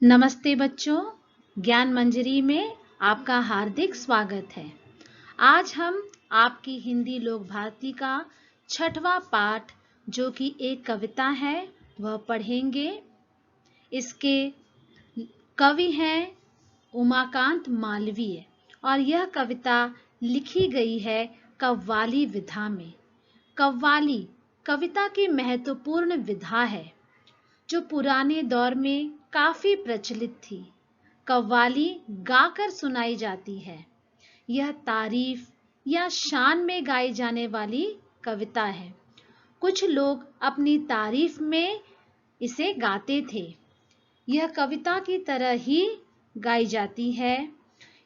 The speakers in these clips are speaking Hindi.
नमस्ते बच्चों, ज्ञान मंजरी में आपका हार्दिक स्वागत है। आज हम आपकी हिंदी लोक भारती का 6वां पाठ जो कि एक कविता है वह पढ़ेंगे। इसके कवि हैं उमाकांत मालवीय और यह कविता लिखी गई है कव्वाली विधा में। कव्वाली कविता की महत्वपूर्ण विधा है जो पुराने दौर में काफी प्रचलित थी। कव्वाली गाकर सुनाई जाती है। यह तारीफ या शान में गाई जाने वाली कविता है। कुछ लोग अपनी तारीफ में इसे गाते थे। यह कविता की तरह ही गाई जाती है।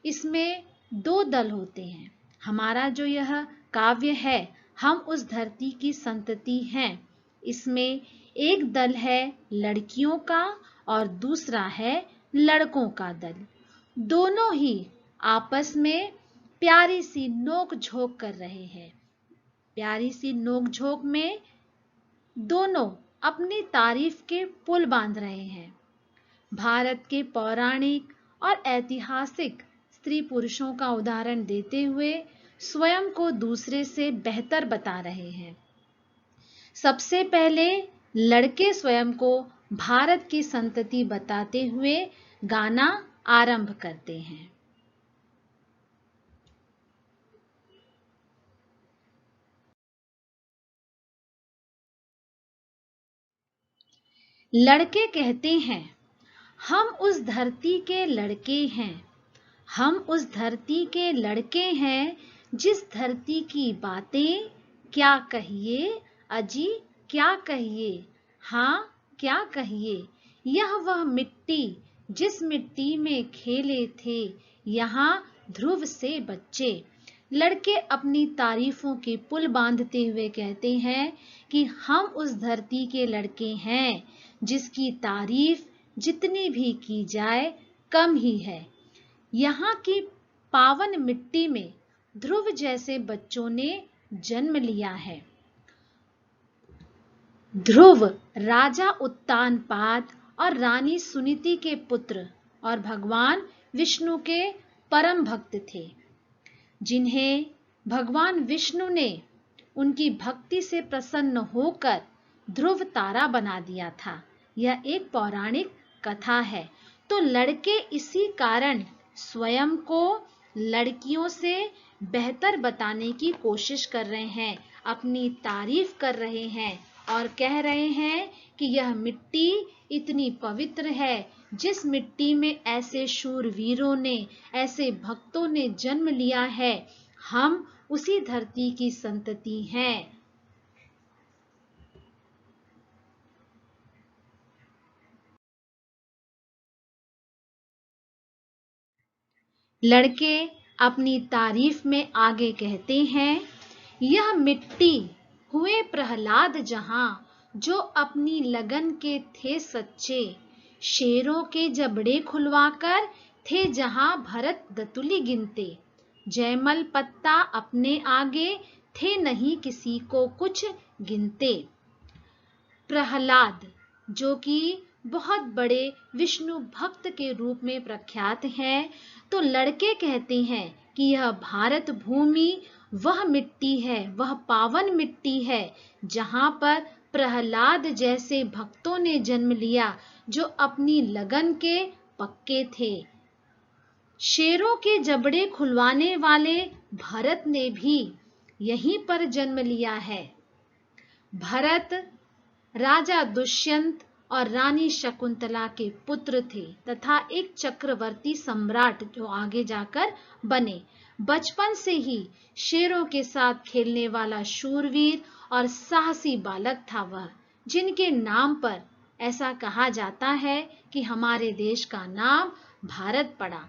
इसमें दो दल होते हैं। हमारा जो यह काव्य है, हम उस धरती की संतति हैं। इसमें एक दल है लड़कियों का और दूसरा है लड़कों का दल। दोनों ही आपस में प्यारी सी नोक झोंक कर रहे हैं। प्यारी सी नोक झोंक में दोनों अपनी तारीफ के पुल बांध रहे हैं। भारत के पौराणिक और ऐतिहासिक स्त्री पुरुषों का उदाहरण देते हुए स्वयं को दूसरे से बेहतर बता रहे हैं। सबसे पहले लड़के स्वयं को भारत की संतति बताते हुए गाना आरंभ करते हैं। लड़के कहते हैं, हम उस धरती के लड़के हैं। हम उस धरती के लड़के हैं, जिस धरती की बातें क्या कहिए अजी क्या कहिए, हाँ क्या कहिए। यह वह मिट्टी जिस मिट्टी में खेले थे यहाँ ध्रुव से बच्चे। लड़के अपनी तारीफों के पुल बांधते हुए कहते हैं कि हम उस धरती के लड़के हैं जिसकी तारीफ जितनी भी की जाए कम ही है। यहाँ की पावन मिट्टी में ध्रुव जैसे बच्चों ने जन्म लिया है। ध्रुव राजा उत्तानपाद और रानी सुनीति के पुत्र और भगवान विष्णु के परम भक्त थे, जिन्हें भगवान विष्णु ने उनकी भक्ति से प्रसन्न होकर ध्रुव तारा बना दिया था। यह एक पौराणिक कथा है। तो लड़के इसी कारण स्वयं को लड़कियों से बेहतर बताने की कोशिश कर रहे हैं, अपनी तारीफ कर रहे हैं और कह रहे हैं कि यह मिट्टी इतनी पवित्र है, जिस मिट्टी में ऐसे शूरवीरों ने, ऐसे भक्तों ने जन्म लिया है, हम उसी धरती की संतति हैं। लड़के अपनी तारीफ में आगे कहते हैं, यह मिट्टी हुए प्रहलाद जहां जो अपनी लगन के थे सच्चे। शेरों के जबड़े खुलवाकर थे जहां भरत दतुली गिनते। जयमल पत्ता अपने आगे थे नहीं किसी को कुछ गिनते। प्रहलाद जो कि बहुत बड़े विष्णु भक्त के रूप में प्रख्यात हैं, तो लड़के कहते हैं कि यह भारत भूमि वह मिट्टी है, वह पावन मिट्टी है जहां पर प्रहलाद जैसे भक्तों ने जन्म लिया जो अपनी लगन के पक्के थे। शेरों के जबड़े खुलवाने वाले भरत ने भी यहीं पर जन्म लिया है। भरत राजा दुष्यंत और रानी शकुंतला के पुत्र थे तथा एक चक्रवर्ती सम्राट जो आगे जाकर बने। बचपन से ही शेरों के साथ खेलने वाला शूरवीर और साहसी बालक था वह, जिनके नाम पर ऐसा कहा जाता है कि हमारे देश का नाम भारत पड़ा।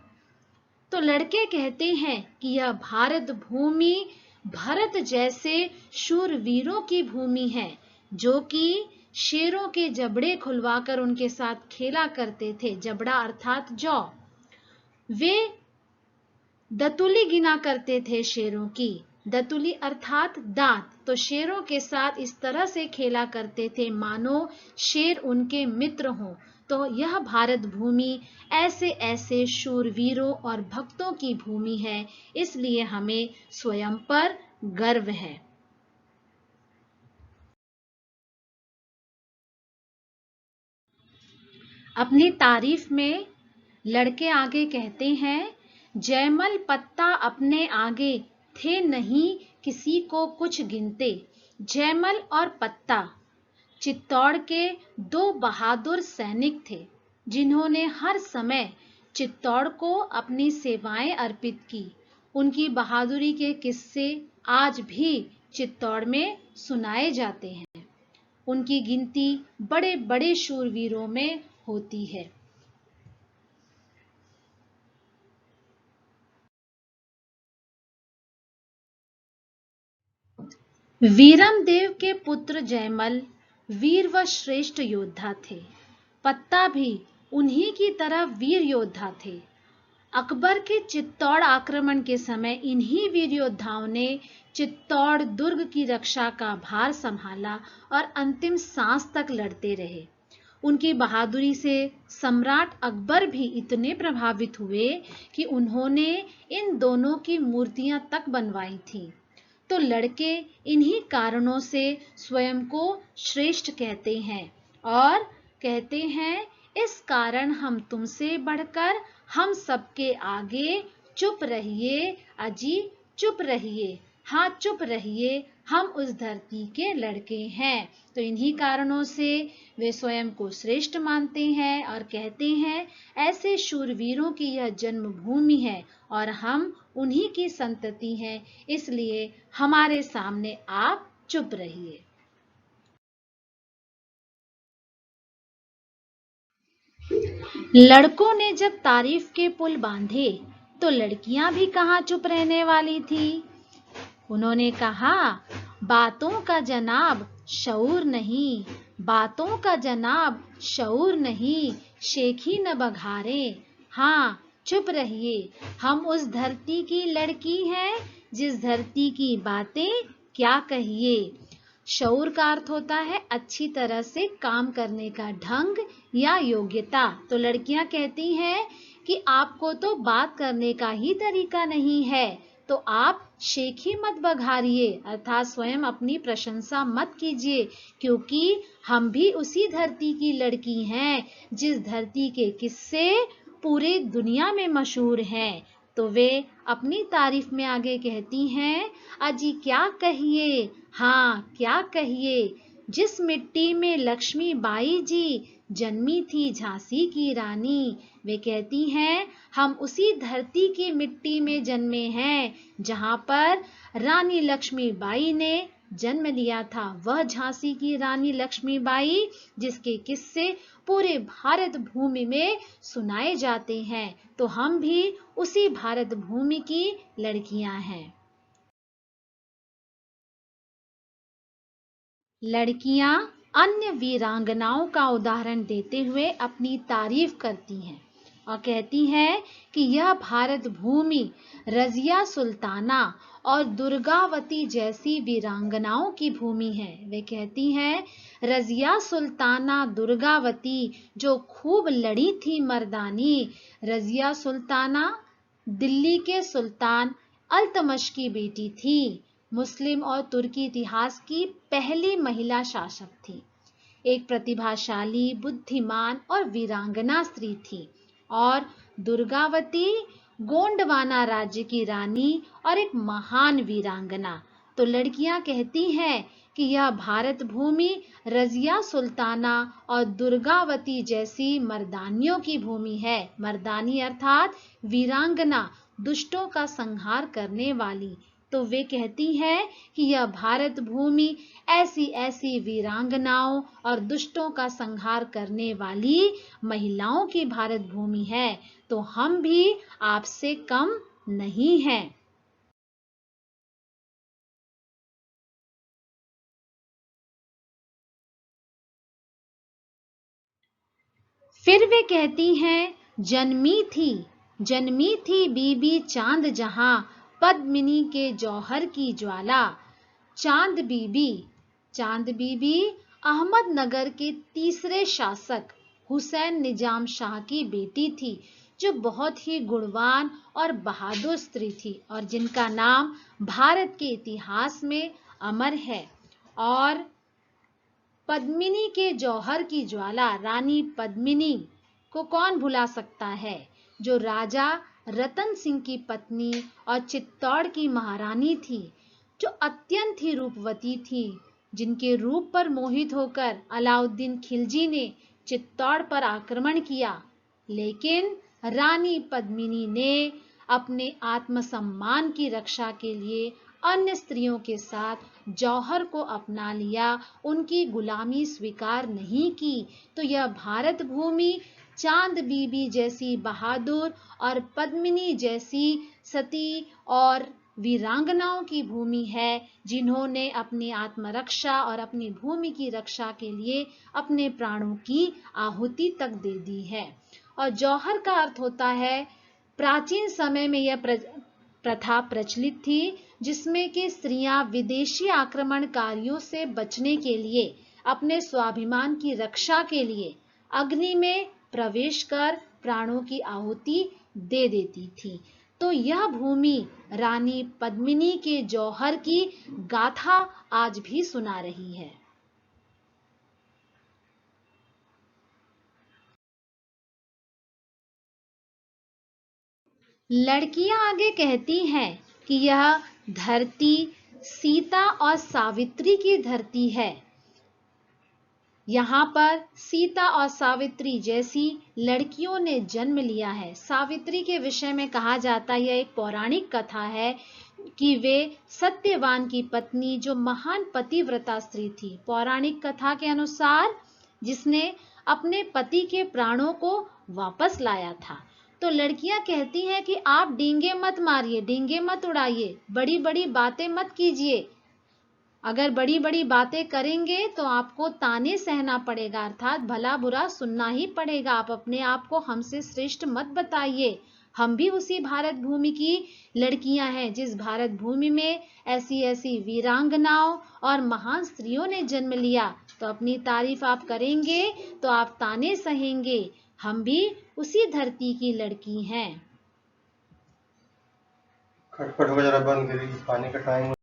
तो लड़के कहते हैं कि यह भारत भूमि भरत जैसे शूरवीरों की भूमि है, जो कि शेरों के जबड़े खुलवाकर उनके साथ खेला करते थे। जबड़ा अर्थात जौ। वे दतुली गिना करते थे शेरों की। दतुली अर्थात दांत। तो शेरों के साथ इस तरह से खेला करते थे मानो शेर उनके मित्र हों। तो यह भारत भूमि ऐसे ऐसे शूरवीरों और भक्तों की भूमि है, इसलिए हमें स्वयं पर गर्व है। अपनी तारीफ में लड़के आगे कहते हैं, जयमल पत्ता अपने आगे थे नहीं किसी को कुछ गिनते। जयमल और पत्ता चित्तौड़ के दो बहादुर सैनिक थे, जिन्होंने हर समय चित्तौड़ को अपनी सेवाएं अर्पित की। उनकी बहादुरी के किस्से आज भी चित्तौड़ में सुनाए जाते हैं। उनकी गिनती बड़े बड़े शूरवीरों में होती है। वीरमदेव के पुत्र जयमल वीर व श्रेष्ठ योद्धा थे। पत्ता भी उन्हीं की तरह वीर योद्धा थे। अकबर के चित्तौड़ आक्रमण के समय इन्हीं वीर योद्धाओं ने चित्तौड़ दुर्ग की रक्षा का भार संभाला और अंतिम सांस तक लड़ते रहे। उनकी बहादुरी से सम्राट अकबर भी इतने प्रभावित हुए कि उन्होंने इन दोनों की मूर्तियां तक बनवाई थीं। तो लड़के इन्हीं कारणों से स्वयं को श्रेष्ठ कहते हैं और कहते हैं, इस कारण हम तुमसे बढ़कर हम सबके आगे चुप रहिए अजी चुप रहिए, हाँ चुप रहिए, हम उस धरती के लड़के हैं। तो इन्हीं कारणों से वे स्वयं को श्रेष्ठ मानते हैं और कहते हैं, ऐसे शूरवीरों की यह जन्मभूमि है और हम उन्हीं की संतति हैं, इसलिए हमारे सामने आप चुप रहिए। लड़कों ने जब तारीफ के पुल बांधे तो लड़कियां भी कहाँ चुप रहने वाली थी। उन्होंने कहा, बातों का जनाब शऊर नहीं, बातों का जनाब शऊर नहीं, शेखी न बघारे, हाँ चुप रहिए, हम उस धरती की लड़की हैं जिस धरती की बातें क्या कहिए। शऊर का अर्थ होता है अच्छी तरह से काम करने का ढंग या योग्यता। तो लड़कियां कहती हैं कि आपको तो बात करने का ही तरीका नहीं है, तो आप शेखी मत बघारिए, अर्थात स्वयं अपनी प्रशंसा मत कीजिए, क्योंकि हम भी उसी धरती की लड़की हैं जिस धरती के किस्से पूरे दुनिया में मशहूर हैं। तो वे अपनी तारीफ में आगे कहती हैं, अजी क्या कहिए, हाँ क्या कहिए, जिस मिट्टी में लक्ष्मी बाई जी जन्मी थी झांसी की रानी। वे कहती हैं, हम उसी धरती की मिट्टी में जन्मे हैं जहां पर रानी लक्ष्मीबाई ने जन्म लिया था। वह झांसी की रानी लक्ष्मीबाई जिसके किस्से पूरे भारत भूमि में सुनाए जाते हैं। तो हम भी उसी भारत भूमि की लड़कियां हैं। लड़कियां अन्य वीरांगनाओं का उदाहरण देते हुए अपनी तारीफ करती हैं और कहती हैं कि यह भारत भूमि रजिया सुल्ताना और दुर्गावती जैसी वीरांगनाओं की भूमि है। वे कहती हैं, रजिया सुल्ताना दुर्गावती जो खूब लड़ी थी मर्दानी। रजिया सुल्ताना दिल्ली के सुल्तान अल्तमश की बेटी थी। मुस्लिम और तुर्की इतिहास की पहली महिला शासक थी। एक प्रतिभाशाली, बुद्धिमान और वीरांगना स्त्री थी। और दुर्गावती गोंडवाना राज्य की रानी और एक महान वीरांगना। तो लड़कियां कहती हैं कि यह भारत भूमि रजिया सुल्ताना और दुर्गावती जैसी मर्दानियों की भूमि है। मर्दानी अर्थात वीरांगना, दुष्टों का संहार करने वाली। तो वे कहती हैं कि यह भारत भूमि ऐसी ऐसी वीरांगनाओं और दुष्टों का संहार करने वाली महिलाओं की भारत भूमि है। तो हम भी आपसे कम नहीं हैं। फिर वे कहती हैं, जन्मी थी बीबी चांद जहां, पद्मिनी के जौहर की ज्वाला। चांद बीबी अहमदनगर के तीसरे शासक हुसैन निजाम शाह की बेटी थी, जो बहुत ही गुणवान और बहादुर स्त्री थी और जिनका नाम भारत के इतिहास में अमर है। और पद्मिनी के जौहर की ज्वाला रानी पद्मिनी को कौन भुला सकता है, जो राजा रतन सिंह की पत्नी और चित्तौड़ की महारानी थी, जो अत्यंत ही रूपवती थी, जिनके रूप पर मोहित होकर अलाउद्दीन खिलजी ने चित्तौड़ पर आक्रमण किया। लेकिन रानी पद्मिनी ने अपने आत्मसम्मान की रक्षा के लिए अन्य स्त्रियों के साथ जौहर को अपना लिया, उनकी गुलामी स्वीकार नहीं की। तो यह भारत भूमि चांद बीबी जैसी बहादुर और पद्मिनी जैसी सती और वीरांगनाओं की भूमि है, जिन्होंने अपनी आत्मरक्षा और अपनी भूमि की रक्षा के लिए अपने प्राणों की आहुति तक दे दी है। और जौहर का अर्थ होता है, प्राचीन समय में यह प्रथा प्रचलित थी, जिसमें कि स्त्रियां विदेशी आक्रमणकारियों से बचने के लिए, अपने स्वाभिमान की रक्षा के लिए अग्नि में प्रवेश कर प्राणों की आहुति दे देती थी। तो यह भूमि रानी पद्मिनी के जौहर की गाथा आज भी सुना रही है। लड़कियां आगे कहती हैं कि यह धरती सीता और सावित्री की धरती है। यहाँ पर सीता और सावित्री जैसी लड़कियों ने जन्म लिया है। सावित्री के विषय में कहा जाता है, यह एक पौराणिक कथा है कि वे सत्यवान की पत्नी, जो महान पतिव्रता स्त्री थी, पौराणिक कथा के अनुसार, जिसने अपने पति के प्राणों को वापस लाया था। तो लड़कियां कहती हैं कि आप डींगे मत मारिए, डींगे मत उड़ाइए, बड़ी बड़ी बातें मत कीजिए। अगर बड़ी बड़ी बातें करेंगे तो आपको ताने सहना पड़ेगा, अर्थात भला बुरा सुनना ही पड़ेगा। आप अपने आप को हमसे श्रेष्ठ मत बताइए। हम भी उसी भारत भूमि की लड़कियां हैं, जिस भारत भूमि में ऐसी ऐसी वीरांगनाओं और महान स्त्रियों ने जन्म लिया। तो अपनी तारीफ आप करेंगे तो आप ताने सहेंगे। हम भी उसी धरती की लड़की हैं। खटपट हो जरा बंद करी, पानी का टाइम।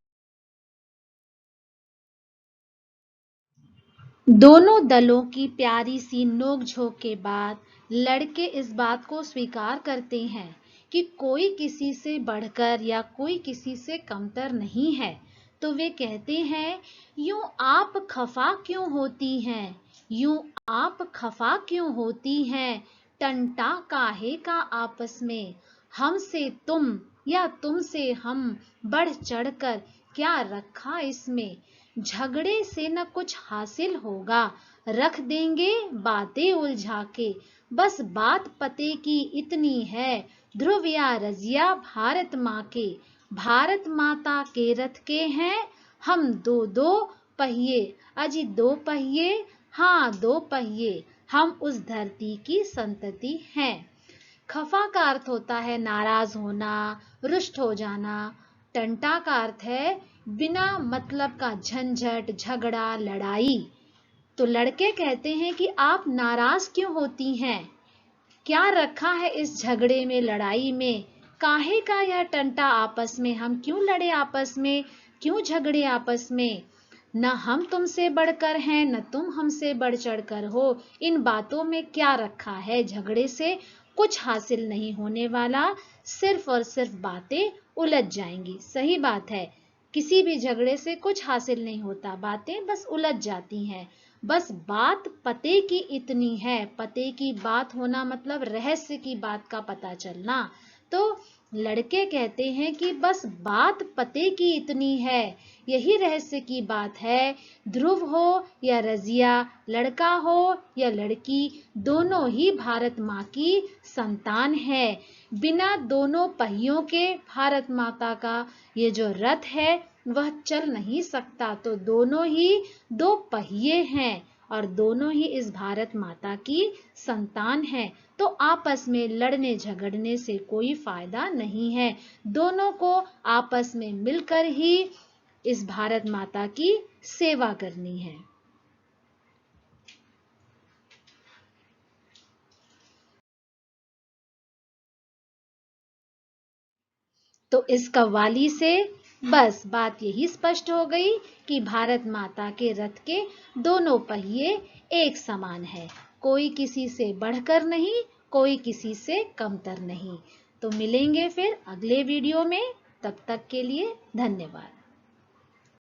दोनों दलों की प्यारी सी नोक-झोंक के बाद लड़के इस बात को स्वीकार करते हैं कि कोई किसी से बढ़कर या कोई किसी से कमतर नहीं है। तो वे कहते हैं, यूं आप खफा क्यों होती हैं, यूं आप खफा क्यों होती हैं, टंटा काहे का आपस में, हमसे तुम या तुमसे हम, बढ़ चढ़कर क्या रखा इसमें, झगड़े से न कुछ हासिल होगा, रख देंगे बातें उलझा के, बस बात पते की इतनी है, ध्रुव या रजिया भारत माँ के, भारत माता के रथ के हैं हम दो दो पहिए, अजी दो पहिए, हाँ दो पहिए, हम उस धरती की संतति हैं। खफा का अर्थ होता है नाराज होना, रुष्ट हो जाना। टंटा का अर्थ है बिना मतलब का झंझट, झगड़ा, लड़ाई। तो लड़के कहते हैं कि आप नाराज क्यों होती हैं, क्या रखा है इस झगड़े में, लड़ाई में, काहे का यह टंटा आपस में, हम क्यों लड़े आपस में, क्यों झगड़े आपस में, न हम तुमसे बढ़कर हैं न तुम हमसे बढ़ चढ़कर हो, इन बातों में क्या रखा है, झगड़े से कुछ हासिल नहीं होने वाला, सिर्फ और सिर्फ बातें उलझ जाएंगी। सही बात है, किसी भी झगड़े से कुछ हासिल नहीं होता, बातें बस उलझ जाती हैं। बस बात पते की इतनी है, पते की बात होना मतलब रहस्य की बात का पता चलना। तो लड़के कहते हैं कि बस बात पते की इतनी है, यही रहस्य की बात है। ध्रुव हो या रजिया, लड़का हो या लड़की, दोनों ही भारत माँ की संतान है। बिना दोनों पहियों के भारत माता का ये जो रथ है वह चल नहीं सकता। तो दोनों ही दो पहिए हैं और दोनों ही इस भारत माता की संतान है। तो आपस में लड़ने झगड़ने से कोई फायदा नहीं है, दोनों को आपस में मिलकर ही इस भारत माता की सेवा करनी है। तो इस कव्वाली से बस बात यही स्पष्ट हो गई कि भारत माता के रथ के दोनों पहिए एक समान है, कोई किसी से बढ़कर नहीं, कोई किसी से कमतर नहीं। तो मिलेंगे फिर अगले वीडियो में, तब तक के लिए धन्यवाद।